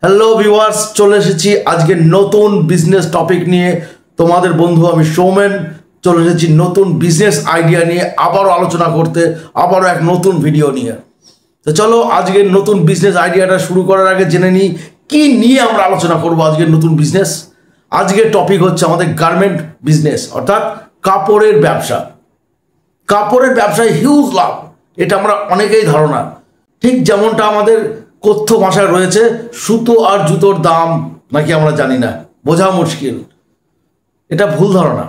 Hello viewers, চলে এসেছি আজকে নতুন বিজনেস টপিক নিয়ে। তোমাদের বন্ধু আমি সৌমেন চলে এসেছি নতুন বিজনেস আইডিয়া নিয়ে আবারও আলোচনা করতে, আবারও এক নতুন ভিডিও নিয়ে। তো চলো আজকের নতুন বিজনেস আইডিয়াটা শুরু করার আগে জেনে নিই কি নিয়ে আমরা আলোচনা করব। আজকের নতুন বিজনেস, আজকের টপিক হচ্ছে আমাদের গার্মেন্ট বিজনেস, অর্থাৎ কাপড়ের ব্যবসা। কাপড়ের ব্যবসায় হিউজ লাভ, এটা আমরা অনেকেই ধারণা। ঠিক যেমনটা আমাদের কথ্য ভাষায় রয়েছে, সুতো আর জুতোর দাম নাকি আমরা জানি না, বোঝা মুশকিল। এটা ভুল ধারণা।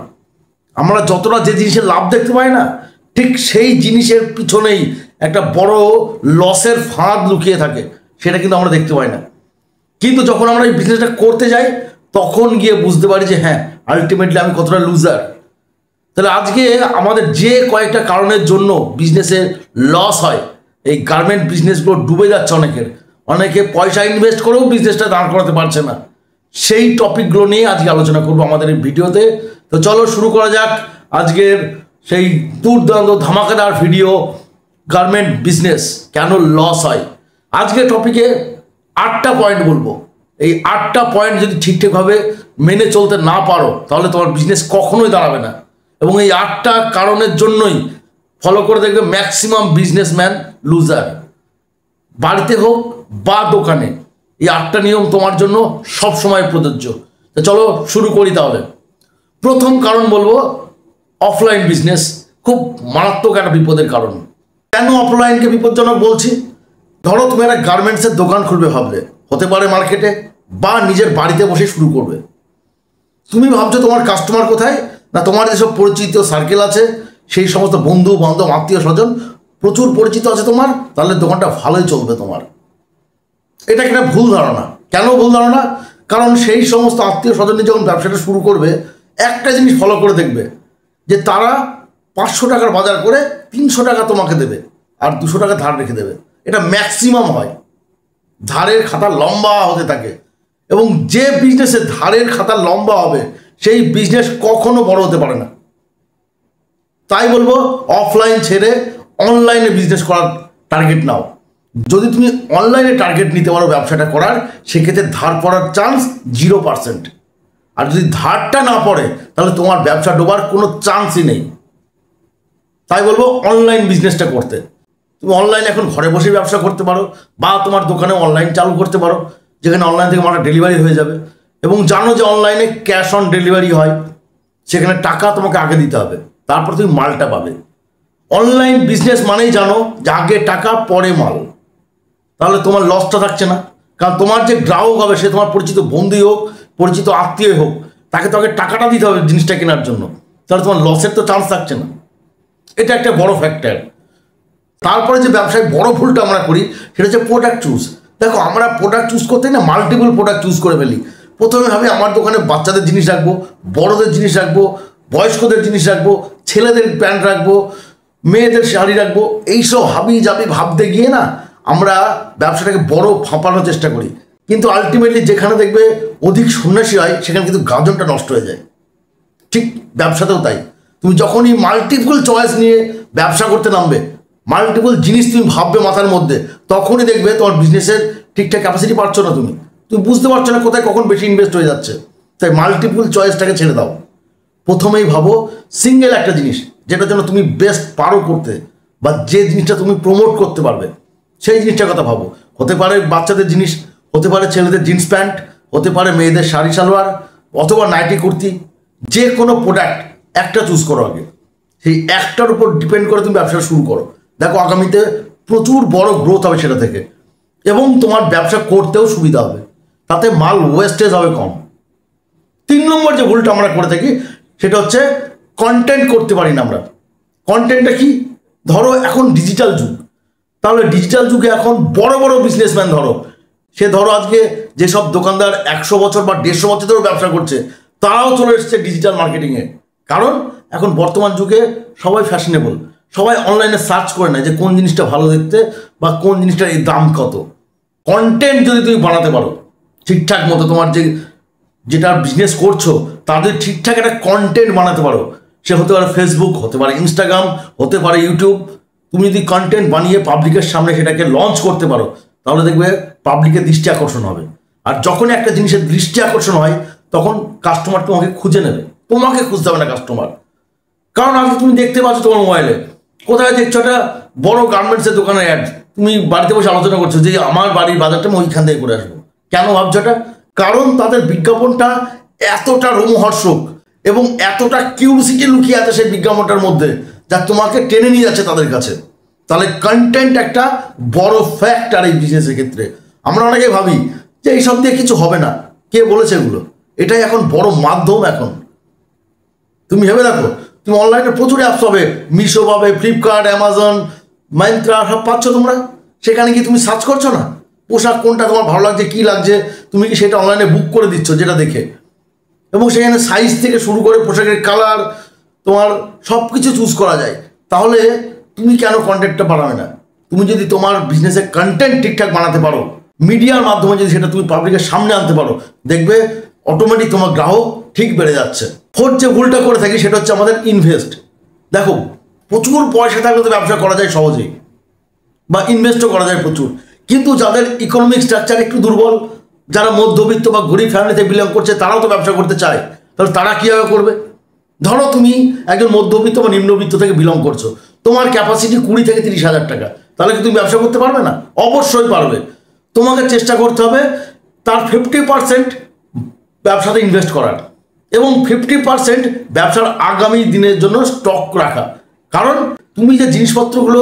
আমরা যতটা যে জিনিসের লাভ দেখতে পাই না, ঠিক সেই জিনিসের পিছনেই একটা বড় লসের ফাঁদ লুকিয়ে থাকে, সেটা কিন্তু আমরা দেখতে পাই না। কিন্তু যখন আমরা এই বিজনেসটা করতে যাই তখন গিয়ে বুঝতে পারি যে হ্যাঁ, আলটিমেটলি আমি কতটা লুজার। তাহলে আজকে আমাদের যে কয়েকটা কারণের জন্য বিজনেসের লস হয়, এই গার্মেন্ট বিজনেসগুলো ডুবে যাচ্ছে, অনেকে পয়সা ইনভেস্ট করেও বিজনেসটা দাঁড় করাতে পারছে না, সেই টপিকগুলো নিয়ে আজকে আলোচনা করবো আমাদের এই ভিডিওতে। তো চলো শুরু করা যাক আজকের সেই দুর্দান্ত ধামাকাদার ভিডিও, গার্মেন্ট বিজনেস কেন লস হয়। আজকের টপিকে 8টা পয়েন্ট বলবো। এই 8টা পয়েন্ট যদি ঠিকঠাকভাবে মেনে চলতে না পারো তাহলে তোমার বিজনেস কখনোই দাঁড়াবে না। এবং এই 8টা কারণের জন্যই ফলো করে দেখবে ম্যাক্সিমাম বিজনেসম্যান লুজার, বাড়িতে হোক বা দোকানে। এই 8টা নিয়ম তোমার জন্য সব সময় প্রযোজ্য। তো চলো শুরু করি তাহলে। প্রথম কারণ বলবো, অফলাইন বিজনেস খুব মারাত্মক একটা বিপদের কারণ। কেন অফলাইনকে বিপজ্জনক বলছি? ধরো তুমি একটা গার্মেন্টসের দোকান খুলবে ভাবলে, হতে পারে মার্কেটে বা নিজের বাড়িতে বসে শুরু করবে। তুমি ভাবছো তোমার কাস্টমার কোথায়? না, তোমার যেসব পরিচিত সার্কেল আছে, সেই সমস্ত বন্ধু বান্ধব আত্মীয় স্বজন প্রচুর পরিচিত আছে তোমার, তাহলে দোকানটা ভালোই চলবে তোমার। এটা একটা ভুল ধারণা। কেন ভুল ধারণা? কারণ সেই সমস্ত আত্মীয় স্বজনের যখন ব্যবসাটা শুরু করবে, একটা জিনিস ফলো করে দেখবে যে তারা 500 টাকার বাজার করে 300 টাকা তোমাকে দেবে আর 200 টাকা ধার রেখে দেবে। এটা ম্যাক্সিমাম হয়। ধারের খাতা লম্বা হতে থাকে, এবং যে বিজনেসে ধারের খাতা লম্বা হবে সেই বিজনেস কখনো বড় হতে পারে না। তাই বলবো অফলাইন ছেড়ে অনলাইনে বিজনেস করার টার্গেট নাও। যদি তুমি অনলাইনে টার্গেট নিতে পারো ব্যবসাটা করার, সেক্ষেত্রে ধার পড়ার চান্স 0%। আর যদি ধারটা না পড়ে তাহলে তোমার ব্যবসা ডোবার কোনো চান্সই নেই। তাই বলবো অনলাইন বিজনেসটা করতে। তুমি অনলাইন এখন ঘরে বসে ব্যবসা করতে পারো, বা তোমার দোকানে অনলাইন চালু করতে পারো, যেখানে অনলাইন থেকে মালটা ডেলিভারি হয়ে যাবে। এবং জানো যে অনলাইনে ক্যাশ অন ডেলিভারি হয়, সেখানে টাকা তোমাকে আগে দিতে হবে, তারপর তুমি মালটা পাবে। অনলাইন বিজনেস মানেই জানো যে আগে টাকা পরে মাল। তাহলে তোমার লসটা থাকছে না, কারণ তোমার যে গ্রাহক হবে সে তোমার পরিচিত বন্ধুই হোক, পরিচিত আত্মীয় হোক, তাকে তো আগে টাকাটা দিতে হবে জিনিসটা কেনার জন্য। তাহলে তোমার লসের তো চান্স থাকছে না। এটা একটা বড় ফ্যাক্টর। তারপরে যে ব্যবসায় বড় ভুলটা আমরা করি সেটা হচ্ছে প্রোডাক্ট চুজ। দেখো, আমরা প্রোডাক্ট চুজ করতে না মাল্টিপল প্রোডাক্ট চুজ করে ফেলি। প্রথমে ভাবি আমার দোকানে বাচ্চাদের জিনিস রাখবো, বড়দের জিনিস রাখবো, বয়স্কদের জিনিস রাখবো, ছেলেদের প্যান্ট রাখবো, মেয়েদের শাড়ি রাখবো। এইসব হাবি জাবি ভাবতে গিয়ে না আমরা ব্যবসাটাকে বড় ফাঁপানোর চেষ্টা করি। কিন্তু আলটিমেটলি যেখানে দেখবে অধিক সন্ন্যাসী হয়, সেখানে কিন্তু গাজনটা নষ্ট হয়ে যায়। ঠিক ব্যবসাতেও তাই। তুমি যখনই মাল্টিপল চয়েস নিয়ে ব্যবসা করতে নামবে, মাল্টিপল জিনিস তুমি ভাববে মাথার মধ্যে, তখনই দেখবে তোমার বিজনেসের ঠিকঠাক ক্যাপাসিটি পাচ্ছ না। তুমি বুঝতে পারছো না কোথায় কখন বেশি ইনভেস্ট হয়ে যাচ্ছে। তাই মাল্টিপল চয়েসটাকে ছেড়ে দাও। প্রথমেই ভাবো সিঙ্গেল একটা জিনিস, যেটা যেন তুমি বেস্ট পারো করতে, বা যে জিনিসটা তুমি প্রমোট করতে পারবে সেই জিনিসটার কথা ভাবো। হতে পারে বাচ্চাদের জিনিস, হতে পারে ছেলেদের জিন্স প্যান্ট, হতে পারে মেয়েদের শাড়ি সালোয়ার, অথবা নাইটি কুর্তি। যে কোনো প্রোডাক্ট একটা চুজ করো আগে, সেই একটার উপর ডিপেন্ড করে তুমি ব্যবসা শুরু করো। দেখো আগামীতে প্রচুর বড় গ্রোথ হবে সেটা থেকে, এবং তোমার ব্যবসা করতেও সুবিধা হবে, তাতে মাল ওয়েস্টেজ হবে কম। 3 নম্বর যে ভুলটা আমরা করে থাকি সেটা হচ্ছে কন্টেন্ট করতে পারি না আমরা। কন্টেন্টটা কি? ধরো এখন ডিজিটাল যুগ, তাহলে ডিজিটাল যুগে এখন বড় বড় বিজনেসম্যান ধরো আজকে যেসব দোকানদার 100 বছর বা 150 বছর ধরে ব্যবসা করছে, তারাও চলে এসেছে ডিজিটাল মার্কেটিংয়ে। কারণ এখন বর্তমান যুগে সবাই ফ্যাশনেবল, সবাই অনলাইনে সার্চ করে নেয় যে কোন জিনিসটা ভালো দেখতে বা কোন জিনিসটার এই দাম কত। কন্টেন্ট যদি তুমি বানাতে পারো ঠিকঠাক মতো, তোমার যেটা বিজনেস করছো তাদের ঠিকঠাক একটা কন্টেন্ট বানাতে পারো, সে হতে পারে ফেসবুক, হতে পারে ইনস্টাগ্রাম, হতে পারে ইউটিউব। তুমি যদি কন্টেন্ট বানিয়ে পাবলিকের সামনে সেটাকে লঞ্চ করতে পারো, তাহলে দেখবে পাবলিকের দৃষ্টি আকর্ষণ হবে। আর যখন একটা জিনিসের দৃষ্টি আকর্ষণ হয় তখন কাস্টমার তোমাকে খুঁজে নেবে, তোমাকে খুঁজতে হবে না কাস্টমার। কারণ আজকে তুমি দেখতে পাচ্ছ তোমার মোবাইলে কোথায় দেখছো একটা বড় গার্মেন্টসের দোকানের অ্যাড, তুমি বাড়িতে বসে আলোচনা করছো যে আমার বাড়ির বাজারটা আমি ওইখান থেকে করে আসবো। কেন ভাবছো এটা? কারণ তাদের বিজ্ঞাপনটা এতটা রোমহর্ষক এবং এতটা কিউরিসিটি লুকিয়ে আছে সেই বিজ্ঞাপনটার মধ্যে, যা তোমাকে টেনে নিয়ে যাচ্ছে তাদের কাছে। তাহলে কন্টেন্ট একটা বড় ফ্যাক্টর এই বিজনেসের ক্ষেত্রে। আমরা অনেকে ভাবি যে এইসব দিয়ে কিছু হবে না, কে বলেছে এগুলো? এটাই এখন বড় মাধ্যম। এখন তুমি ভেবে দেখো, তুমি অনলাইনে প্রচুর অ্যাপস পাবে, মিশো পাবে, ফ্লিপকার্ট, অ্যামাজন, মাইন্ত্রা, সব পাচ্ছ তোমরা। সেখানে কি তুমি সার্চ করছো না পোশাক কোনটা তোমার ভালো লাগছে, কি লাগছে, তুমি কি সেটা অনলাইনে বুক করে দিচ্ছ যেটা দেখে? এবং সেখানে সাইজ থেকে শুরু করে পোশাকের কালার তোমার সব কিছু চুজ করা যায়। তাহলে তুমি কেন কন্টেন্টটা বানাবে না? তুমি যদি তোমার বিজনেসের কন্টেন্ট ঠিকঠাক বানাতে পারো, মিডিয়ার মাধ্যমে যদি সেটা তুমি পাবলিকের সামনে আনতে পারো, দেখবে অটোমেটিক তোমার গ্রাহক ঠিক বেড়ে যাচ্ছে। ফোর্থ যে ভুলটা করে থাকি সেটা হচ্ছে আমাদের ইনভেস্ট। দেখো, প্রচুর পয়সা থাকলে তো ব্যবসা করা যায় সহজেই, বা ইনভেস্টও করা যায় প্রচুর, কিন্তু যাদের ইকোনমিক স্ট্রাকচার একটু দুর্বল, যারা মধ্যবিত্ত বা গরিব ফ্যামিলিতে বিলং করছে, তারাও তো ব্যবসা করতে চায়। তাহলে তারা কীভাবে করবে? ধরো তুমি একজন মধ্যবিত্ত বা নিম্নবিত্ত থেকে বিলং করছো, তোমার ক্যাপাসিটি 20 থেকে 30 হাজার টাকা, তাহলে কি তুমি ব্যবসা করতে পারবে না? অবশ্যই পারবে। তোমাকে চেষ্টা করতে হবে তার 50% ব্যবসাতে ইনভেস্ট করার এবং 50% ব্যবসার আগামী দিনের জন্য স্টক রাখা। কারণ তুমি যে জিনিসপত্রগুলো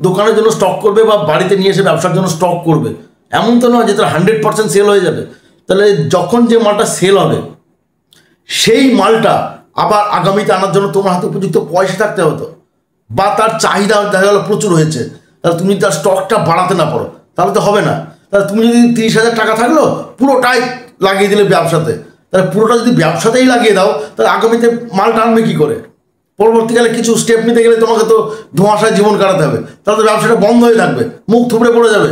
দোকানের জন্য স্টক করবে বা বাড়িতে নিয়ে এসে ব্যবসার জন্য স্টক করবে, এমন তো নয় যে তার 100% সেল হয়ে যাবে। তাহলে যখন যে মালটা সেল হবে সেই মালটা আবার আগামীতে আনার জন্য তোমার হাতে উপযুক্ত পয়সা থাকতে হতো, বা তার চাহিদা দেখা গেল প্রচুর হয়েছে, তাহলে তুমি তার স্টকটা বাড়াতে না পারো, তাহলে তো হবে না। তাহলে তুমি যদি 30,000 টাকা থাকলো পুরোটাই লাগিয়ে দিলে ব্যবসাতে, তাহলে পুরোটা যদি ব্যবসাতেই লাগিয়ে দাও, তাহলে আগামীতে মালটা আনবে কী করে? পরবর্তীকালে কিছু স্টেপ নিতে গেলে তোমাকে তো ধোঁয়াশায় জীবন কাটাতে হবে, তাহলে তো ব্যবসাটা বন্ধ হয়ে থাকবে, মুখ থুবড়ে পড়ে যাবে।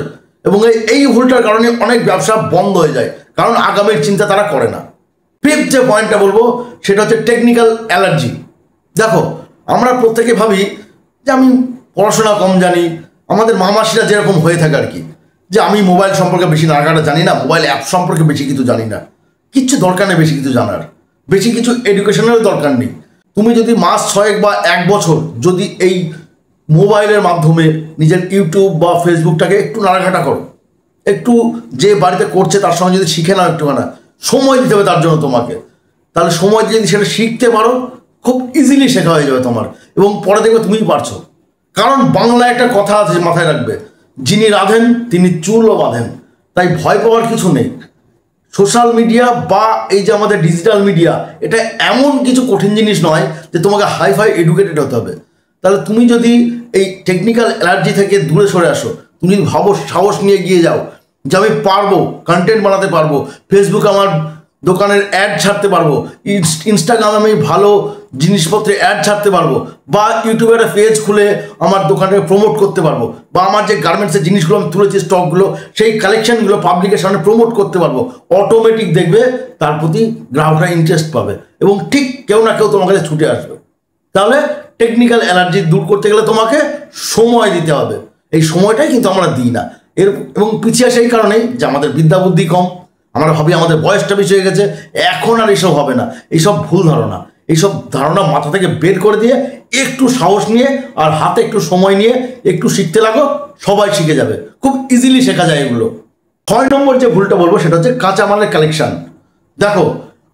এবং এই ভুলটার কারণে অনেক ব্যবসা বন্ধ হয়ে যায়, কারণ আগামীর চিন্তা তারা করে না। ফিফথ যে পয়েন্টটা বলবো সেটা হচ্ছে টেকনিক্যাল অ্যালার্জি। দেখো, আমরা প্রত্যেকে ভাবি যে আমি পড়াশোনা কম জানি, আমাদের মামাসিরা যেরকম হয়ে থাকে আর কি, যে আমি মোবাইল সম্পর্কে বেশি নাগাটা জানি না, মোবাইল অ্যাপ সম্পর্কে বেশি কিছু জানি না। কিচ্ছু দরকার নেই বেশি কিছু জানার, বেশি কিছু এডুকেশনেরও দরকার নেই। তুমি যদি মাস 6 বা 1 বছর যদি এই মোবাইলের মাধ্যমে নিজের ইউটিউব বা ফেসবুকটাকে একটু নাড়াঘাটা করো, একটু যে বাড়িতে করছে তার সঙ্গে যদি শিখে নাও, একটুখানা সময় দিতে হবে তার জন্য তোমাকে, তাহলে সময় দিয়ে যদি সেটা শিখতে পারো, খুব ইজিলি শেখা হয়ে যাবে তোমার, এবং পরে দেখবে তুমিই পারছো। কারণ বাংলায় একটা কথা আছে, মাথায় রাখবে, যিনি রাঁধেন তিনি চুলও বাঁধেন। তাই ভয় পাওয়ার কিছু নেই। সোশ্যাল মিডিয়া বা এই যে আমাদের ডিজিটাল মিডিয়া, এটা এমন কিছু কঠিন জিনিস নয় যে তোমাকে হাইফাই এডুকেটেড হতে হবে। তাহলে তুমি যদি এই টেকনিক্যাল অ্যালার্জি থেকে দূরে সরে আসো, তুমি যদি ভাবো, সাহস নিয়ে গিয়ে যাও যে আমি পারবো, কন্টেন্ট বানাতে পারবো, ফেসবুক আমার দোকানের অ্যাড ছাড়তে পারবো, ইনস্টাগ্রামে আমি ভালো জিনিসপত্রে অ্যাড ছাড়তে পারবো, বা ইউটিউবে একটা পেজ খুলে আমার দোকানটাকে প্রমোট করতে পারবো, বা আমার যে গার্মেন্টসের জিনিসগুলো আমি তুলেছি স্টকগুলো, সেই কালেকশনগুলো পাবলিকের সামনে প্রমোট করতে পারবো, অটোমেটিক দেখবে তার প্রতি গ্রাহকরা ইন্টারেস্ট পাবে এবং ঠিক কেউ না কেউ তোমার কাছে ছুটে আসবে। তাহলে টেকনিক্যাল অ্যালার্জি দূর করতে গেলে তোমাকে সময় দিতে হবে। এই সময়টাই কিন্তু আমরা দিই না, এবং পিছিয়ে সেই কারণেই যে আমাদের বিদ্যা বুদ্ধি কম। আমরা ভাবি আমাদের বয়সটা বেশি হয়ে গেছে, এখন আর এইসব হবে না। এইসব ভুল ধারণা, এইসব ধারণা মাথা থেকে বের করে দিয়ে একটু সাহস নিয়ে আর হাতে একটু সময় নিয়ে একটু শিখতে লাগো, সবাই শিখে যাবে, খুব ইজিলি শেখা যায় এগুলো। 6 নম্বর যে ভুলটা বলবো সেটা হচ্ছে কাঁচামালের কালেকশন। দেখো,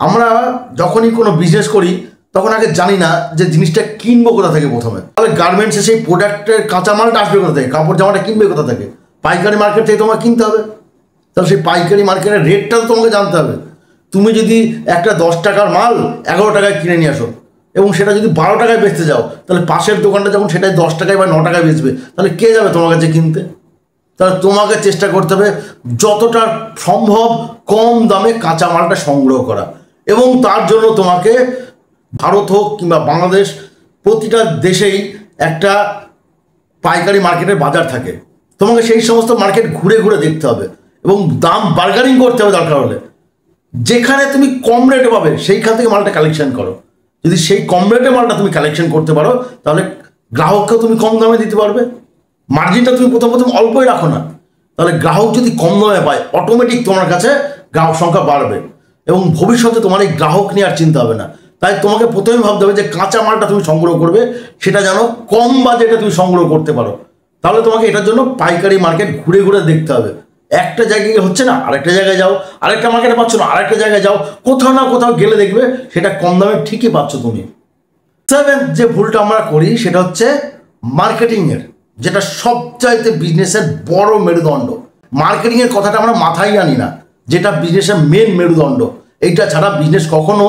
আমরা যখনই কোনো বিজনেস করি তখন আগে জানি না যে জিনিসটা কিনবো কোথা থেকে প্রথমে। তাহলে গার্মেন্টসে সেই প্রোডাক্টের কাঁচামালটা আসবে কোথা থেকে, কাপড় জামাটা কিনবে কোথা থেকে? পাইকারি মার্কেট থেকে তোমাকে কিনতে হবে। তাহলে সেই পাইকারি মার্কেটের রেটটা তো তোমাকে জানতে হবে। তুমি যদি একটা 10 টাকার মাল 11 টাকায় কিনে নিয়ে আসো এবং সেটা যদি 12 টাকায় বেচতে যাও, তাহলে পাশের দোকানটা যখন সেটাই 10 টাকায় বা 9 টাকায় বেচবে, তাহলে কে যাবে তোমার কাছে কিনতে? তাহলে তোমাকে চেষ্টা করতে হবে যতটা সম্ভব কম দামে কাঁচা মালটা সংগ্রহ করা, এবং তার জন্য তোমাকে ভারত হোক কিংবা বাংলাদেশ, প্রতিটা দেশেই একটা পাইকারি মার্কেটের বাজার থাকে। তোমাকে সেই সমস্ত মার্কেট ঘুরে ঘুরে দেখতে হবে এবং দাম বার্গারিং করতে হবে দরকার হলে। যেখানে তুমি কম রেটে পাবে সেইখান থেকে মালটা কালেকশন করো। যদি সেই কম রেটে মালটা তুমি কালেকশন করতে পারো, তাহলে গ্রাহককেও তুমি কম দামে দিতে পারবে। মার্জিনটা তুমি প্রথম অল্পই রাখো না, তাহলে গ্রাহক যদি কম দামে পায়, অটোমেটিক তোমার কাছে গ্রাহক সংখ্যা বাড়বে এবং ভবিষ্যতে তোমার এই গ্রাহক নিয়ে আর চিন্তা হবে না। তাই তোমাকে প্রথমে ভাবতে হবে যে কাঁচা মালটা তুমি সংগ্রহ করবে সেটা যেন কম বাজেটে তুমি সংগ্রহ করতে পারো। তাহলে তোমাকে এটার জন্য পাইকারি মার্কেট ঘুরে ঘুরে দেখতে হবে। একটা জায়গায় হচ্ছে না আরেকটা জায়গায় যাও, আরেকটা মার্কেটে পাচ্ছ না আরেকটা জায়গায় যাও, কোথাও না কোথাও গেলে দেখবে সেটা কম দামে ঠিকই পাচ্ছ তুমি। সেভেন্থ যে ভুলটা আমরা করি সেটা হচ্ছে মার্কেটিংয়ের, যেটা সবচাইতে বিজনেসের বড় মেরুদণ্ড। মার্কেটিংয়ের কথাটা আমরা মাথায় আনি না, যেটা বিজনেসের মেন মেরুদণ্ড। এইটা ছাড়া বিজনেস কখনো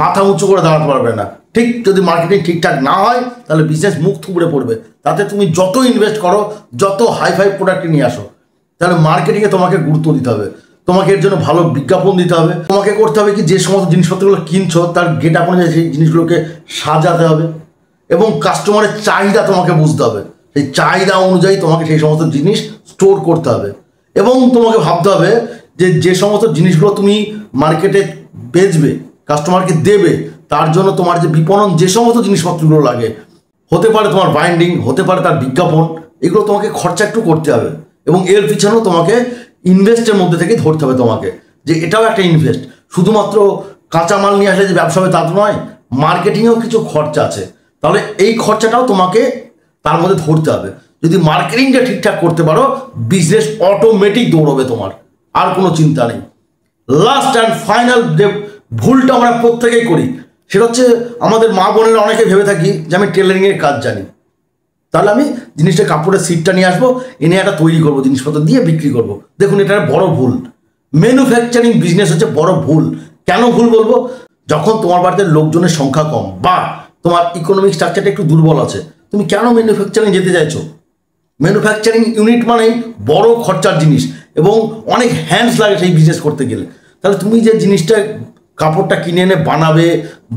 মাথা উঁচু করে দাঁড়াতে পারবে না। ঠিক যদি মার্কেটিং ঠিকঠাক না হয় তাহলে বিজনেস মুখ থুবড়ে পড়বে। তাতে তুমি যত ইনভেস্ট করো, যত হাই প্রোডাক্ট নিয়ে আসো, তাহলে মার্কেটিংয়ে তোমাকে গুরুত্ব দিতে হবে। তোমাকে এর জন্য ভালো বিজ্ঞাপন দিতে হবে। তোমাকে করতে হবে কি, যে সমস্ত জিনিসপত্রগুলো কিনছো তার গেট আপ অনুযায়ী সেই জিনিসগুলোকে সাজাতে হবে এবং কাস্টমারের চাহিদা তোমাকে বুঝতে হবে। সেই চাহিদা অনুযায়ী তোমাকে সেই সমস্ত জিনিস স্টোর করতে হবে এবং তোমাকে ভাবতে হবে যে যে সমস্ত জিনিসগুলো তুমি মার্কেটে বেচবে, কাস্টমারকে দেবে, তার জন্য তোমার যে বিপণন যে সমস্ত জিনিসপত্রগুলো লাগে, হতে পারে তোমার বাইন্ডিং, হতে পারে তার বিজ্ঞাপন, এগুলো তোমাকে খরচা একটু করতে হবে এবং এর পিছনেও তোমাকে ইনভেস্টের মধ্যে থেকে ধরতে হবে তোমাকে, যে এটাও একটা ইনভেস্ট। শুধুমাত্র কাঁচামাল নিয়ে আসলে যে ব্যবসা হবে তা তো নয়, মার্কেটিংয়েও কিছু খরচা আছে। তাহলে এই খরচাটাও তোমাকে তার মধ্যে ধরতে হবে। যদি মার্কেটিংটা ঠিকঠাক করতে পারো, বিজনেস অটোমেটিক দৌড়বে তোমার, আর কোনো চিন্তা নেই। লাস্ট অ্যান্ড ফাইনাল যে ভুলটা আমরা প্রত্যেকেই করি সেটা হচ্ছে, আমাদের মা বোনেরা অনেকে ভেবে থাকি যে আমি টেলারিংয়ের কাজ জানি, তাহলে আমি জিনিসটা কাপড়ের সিটটা নিয়ে আসবো, এনে একটা তৈরি করবো, জিনিসপত্র দিয়ে বিক্রি করবো। দেখুন, এটা বড় ভুল। ম্যানুফ্যাকচারিং বিজনেস হচ্ছে বড় ভুল। কেন ভুল বলবো? যখন তোমার বাড়িতে লোকজনের সংখ্যা কম বা তোমার ইকোনমিক স্ট্রাকচারটা একটু দুর্বল আছে, তুমি কেন ম্যানুফ্যাকচারিং যেতে চাইছো? ম্যানুফ্যাকচারিং ইউনিট মানেই বড় খরচার জিনিস এবং অনেক হ্যান্ডস লাগে সেই বিজনেস করতে গেলে। তাহলে তুমি যে জিনিসটা কাপড়টা কিনে এনে বানাবে,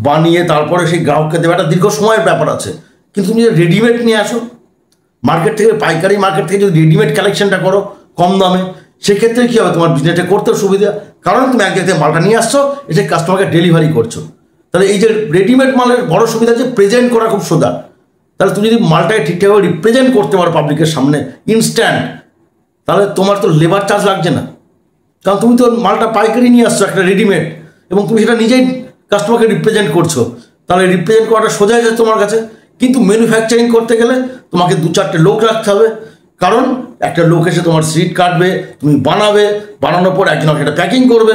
বানিয়ে তারপরে সেই গ্রাহককে দেবে, একটা দীর্ঘ সময়ের ব্যাপার আছে। কিন্তু তুমি যদি রেডিমেড নিয়ে আসো মার্কেট থেকে, পাইকারি মার্কেট থেকে যদি রেডিমেড কালেকশনটা করো কম দামে, সেক্ষেত্রে কী হবে, তোমার বিজনেসটা করতেও সুবিধা, কারণ তুমি এক জায়গা থেকে মালটা নিয়ে আসছো, এসে কাস্টমারকে ডেলিভারি করছো। তাহলে এই যে রেডিমেড মালের বড় সুবিধা হচ্ছে প্রেজেন্ট করা খুব সোজা। তাহলে তুমি যদি মালটাকে ঠিকঠাকভাবে রিপ্রেজেন্ট করতে পারো পাবলিকের সামনে ইনস্ট্যান্ট, তাহলে তোমার তো লেবার চার্জ লাগছে না, কারণ তুমি তো মালটা পাইকারি নিয়ে আসছো একটা রেডিমেড এবং তুমি সেটা নিজেই কাস্টমারকে রিপ্রেজেন্ট করছো। তাহলে রিপ্রেজেন্ট করাটা সোজা হয়ে যাচ্ছে তোমার কাছে। কিন্তু ম্যানুফ্যাকচারিং করতে গেলে তোমাকে 2-4টে লোক রাখতে হবে, কারণ একটা লোক এসে তোমার সিট কাটবে, তুমি বানাবে, বানানোর পর একজন সেটা প্যাকিং করবে,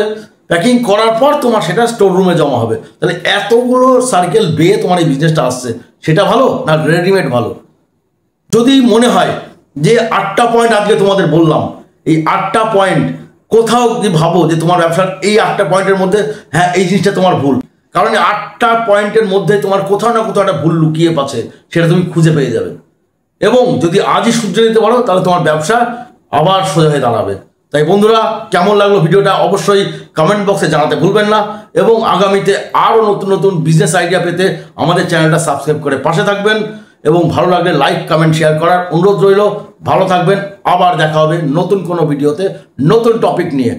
প্যাকিং করার পর তোমার সেটা স্টোর রুমে জমা হবে। তাহলে এতগুলো সার্কেল বেয়ে তোমার এই বিজনেসটা আসছে, সেটা ভালো না রেডিমেড ভালো? যদি মনে হয় যে 8টা পয়েন্ট আজকে তোমাদের বললাম, এই 8টা পয়েন্ট কোথাও যদি ভাবো যে তোমার ব্যবসার এই 8টা পয়েন্টের মধ্যে হ্যাঁ এই জিনিসটা তোমার ভুল, কারণ 8টা পয়েন্টের মধ্যে তোমার কোথাও না কোথাও একটা ভুল লুকিয়ে আছে, সেটা তুমি খুঁজে পেয়ে যাবে। এবং যদি আজই সূর্য নিতে পারো তাহলে তোমার ব্যবসা আবার সোজা হয়ে দাঁড়াবে। তাই বন্ধুরা, কেমন লাগলো ভিডিওটা অবশ্যই কমেন্ট বক্সে জানাতে ভুলবেন না এবং আগামীতে আরও নতুন নতুন বিজনেস আইডিয়া পেতে আমাদের চ্যানেলটা সাবস্ক্রাইব করে পাশে থাকবেন এবং ভালো লাগলে লাইক কমেন্ট শেয়ার করার অনুরোধ রইল। ভালো থাকবেন, আবার দেখা হবে নতুন কোনো ভিডিওতে নতুন টপিক নিয়ে।